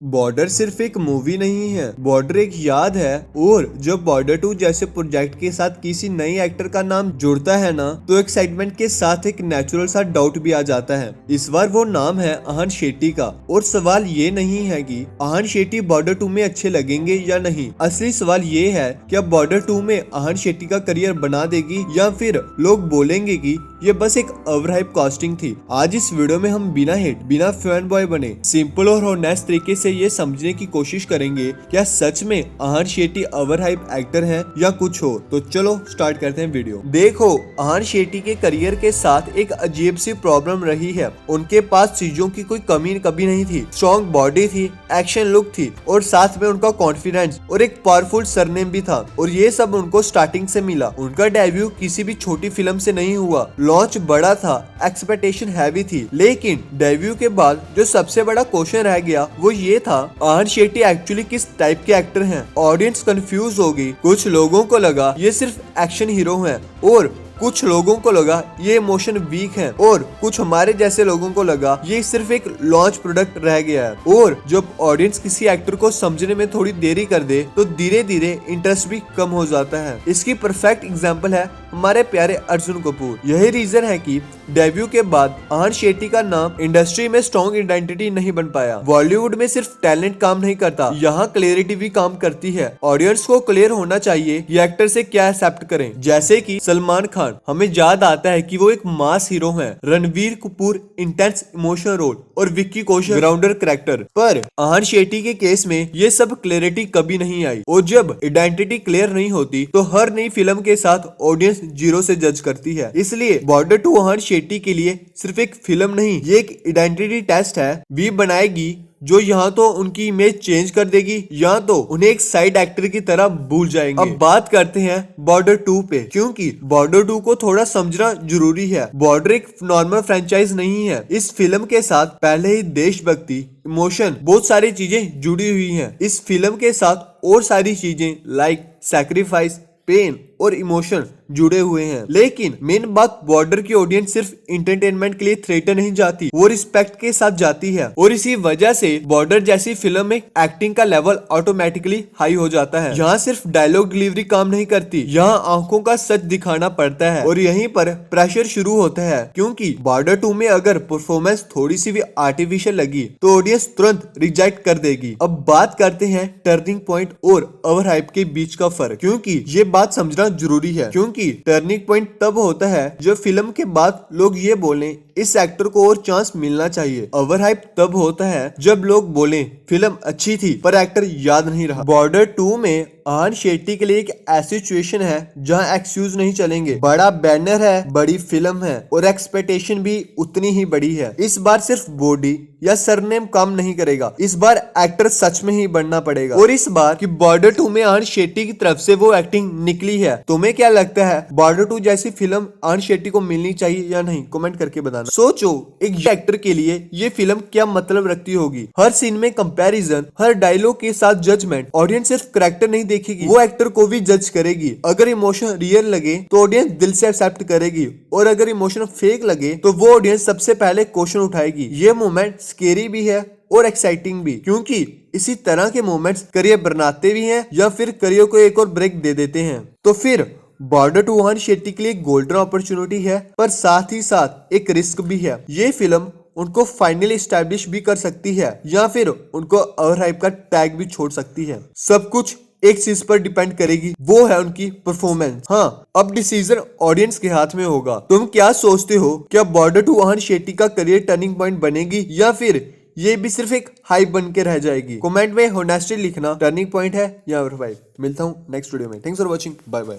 Border सिर्फ एक movie नहीं है, बॉर्डर एक याद है। और जब बॉर्डर 2 जैसे प्रोजेक्ट के साथ किसी नई एक्टर का नाम जुड़ता है ना, तो एक्साइटमेंट के साथ एक नेचुरल सा डाउट भी आ जाता है। इस बार वो नाम है आहान शेट्टी का। और सवाल ये नहीं है कि आहान शेट्टी बॉर्डर 2 में अच्छे लगेंगे या नहीं। असली सवाल ये है कि अब बॉर्डर 2 में आहान शेट्टी का करियर बना देगी या फिर लोग बोलेंगे कि ये बस एक ओवरहाइप कास्टिंग थी। आज इस वीडियो में हम बिना हिट, बिना फैन बॉय बने, सिंपल और ऑनेस्ट तरीके से ये समझने की कोशिश करेंगे क्या सच में आहान शेट्टी ओवरहाइप एक्टर है या कुछ हो। तो चलो स्टार्ट करते हैं वीडियो। देखो, आहान शेट्टी के करियर के साथ एक अजीब सी प्रॉब्लम रही है। उनके पास चीजों की कोई कमी कभी नहीं थी। स्ट्रॉन्ग बॉडी थी, एक्शन लुक थी और साथ में उनका कॉन्फिडेंस और एक पावरफुल सरनेम भी था। और ये सब उनको स्टार्टिंग से मिला। उनका डेब्यू किसी भी छोटी फिल्म से नहीं हुआ। लॉन्च बड़ा था, एक्सपेक्टेशन हैवी थी, लेकिन डेब्यू के बाद जो सबसे बड़ा क्वेश्चन रह गया वो ये था, आहान शेट्टी एक्चुअली किस टाइप के एक्टर हैं। ऑडियंस कंफ्यूज हो गई। कुछ लोगों को लगा ये सिर्फ एक्शन हीरो हैं और कुछ लोगों को लगा ये इमोशन वीक है और कुछ हमारे जैसे लोगों को लगा ये सिर्फ एक लॉन्च प्रोडक्ट रह गया है। और जब ऑडियंस किसी एक्टर को समझने में थोड़ी देरी कर दे तो धीरे धीरे इंटरेस्ट भी कम हो जाता है। इसकी परफेक्ट एग्जांपल है हमारे प्यारे अर्जुन कपूर। यही रीजन है कि डेब्यू के बाद आहान शेट्टी का नाम इंडस्ट्री में स्ट्रॉन्ग आइडेंटिटी नहीं बन पाया। बॉलीवुड में सिर्फ टैलेंट काम नहीं करता, यहाँ क्लियरिटी भी काम करती है। ऑडियंस को क्लियर होना चाहिए ये एक्टर से क्या एक्सेप्ट करें। जैसे कि सलमान खान, हमें याद आता है कि वो एक मास हीरो हैं। Ranveer Kapoor intense emotional role और विक्की कौशल ग्राउंडर कैरेक्टर। पर आहान शेट्टी के केस में ये सब क्लियरिटी कभी नहीं आई। और जब आइडेंटिटी क्लियर नहीं होती तो हर नई फिल्म के साथ ऑडियंस जीरो से जज करती है। इसलिए बॉर्डर 2 आहान शेट्टी के लिए सिर्फ एक फिल्म नहीं, ये एक आइडेंटिटी टेस्ट है। भी बनाएगी जो यहाँ तो उनकी इमेज चेंज कर देगी या तो उन्हें एक साइड एक्टर की तरह भूल जाएंगे। अब बात करते हैं बॉर्डर 2 पे, क्योंकि बॉर्डर 2 को थोड़ा समझना जरूरी है। बॉर्डर एक नॉर्मल फ्रेंचाइज नहीं है। इस फिल्म के साथ पहले ही देशभक्ति, इमोशन, बहुत सारी चीजें जुड़ी हुई हैं। इस फिल्म के साथ और सारी चीजें लाइक सैक्रिफाइस, पेन और इमोशन जुड़े हुए हैं। लेकिन मेन बात, बॉर्डर की ऑडियंस सिर्फ एंटरटेनमेंट के लिए थिएटर नहीं जाती, वो रिस्पेक्ट के साथ जाती है। और इसी वजह से बॉर्डर जैसी फिल्म में एक्टिंग का लेवल ऑटोमेटिकली हाई हो जाता है। यहाँ सिर्फ डायलॉग डिलीवरी काम नहीं करती, यहाँ आंखों का सच दिखाना पड़ता है। और यहीं पर प्रेशर शुरू होता है, क्योंकि बॉर्डर 2 में अगर परफॉर्मेंस थोड़ी सी भी आर्टिफिशियल लगी तो ऑडियंस तुरंत रिजेक्ट कर देगी। अब बात करते हैं टर्निंग पॉइंट और ओवरहाइप के बीच का फर्क, क्योंकि ये बात समझना जरूरी है। क्योंकि टर्निंग पॉइंट तब होता है जब फिल्म के बाद लोग ये बोलें इस एक्टर को और चांस मिलना चाहिए। ओवरहाइप तब होता है जब लोग बोलें फिल्म अच्छी थी पर एक्टर याद नहीं रहा। बॉर्डर 2 में आहान शेट्टी के लिए एक ऐसी सिचुएशन है जहां एक्सक्यूज नहीं चलेंगे। बड़ा बैनर है, बड़ी फिल्म है और एक्सपेक्टेशन भी उतनी ही बड़ी है। इस बार सिर्फ बॉडी या सरनेम काम नहीं करेगा, इस बार एक्टर सच में ही बनना पड़ेगा। और इस बार की बॉर्डर 2 में आहान शेट्टी की तरफ से वो एक्टिंग निकली है। तुम्हें क्या लगता है, बॉर्डर 2 जैसी फिल्म आहान शेट्टी को मिलनी चाहिए या नहीं? कमेंट करके बताना। सोचो एक एक्टर के लिए ये फिल्म क्या मतलब रखती होगी। हर सीन में कंपैरिजन, हर डायलॉग के साथ जजमेंट। ऑडियंस सिर्फ कैरेक्टर नहीं देखेगी, वो एक्टर को भी जज करेगी। अगर इमोशन रियल लगे तो ऑडियंस दिल से एक्सेप्ट करेगी, और अगर इमोशन फेक लगे तो वो ऑडियंस सबसे पहले क्वेश्चन उठाएगी। ये मोमेंट स्केरी भी है और एक्साइटिंग भी, क्योंकि इसी तरह के मोमेंट्स करियर बनाते भी हैं या फिर करियर को एक और ब्रेक दे देते हैं। तो फिर बॉर्डर 2 आहान शेट्टी के लिए गोल्डन अपॉर्चुनिटी है, पर साथ ही साथ एक रिस्क भी है। ये फिल्म उनको फाइनली एस्टैब्लिश भी कर सकती है या फिर उनको ओवरहाइप का टैग भी छोड़ सकती है। सब कुछ एक चीज पर डिपेंड करेगी, वो है उनकी परफॉर्मेंस। हाँ, अब डिसीजन ऑडियंस के हाथ में होगा। तुम क्या सोचते हो, क्या बॉर्डर 2 आहान शेट्टी का करियर टर्निंग पॉइंट बनेगी या फिर ये भी सिर्फ एक हाइप बन के रह जाएगी? कमेंट में होनेस्टली लिखना, टर्निंग पॉइंट है या ओवरहाइप। मिलता हूँ नेक्स्ट वीडियो में। Thanks for watching, bye bye.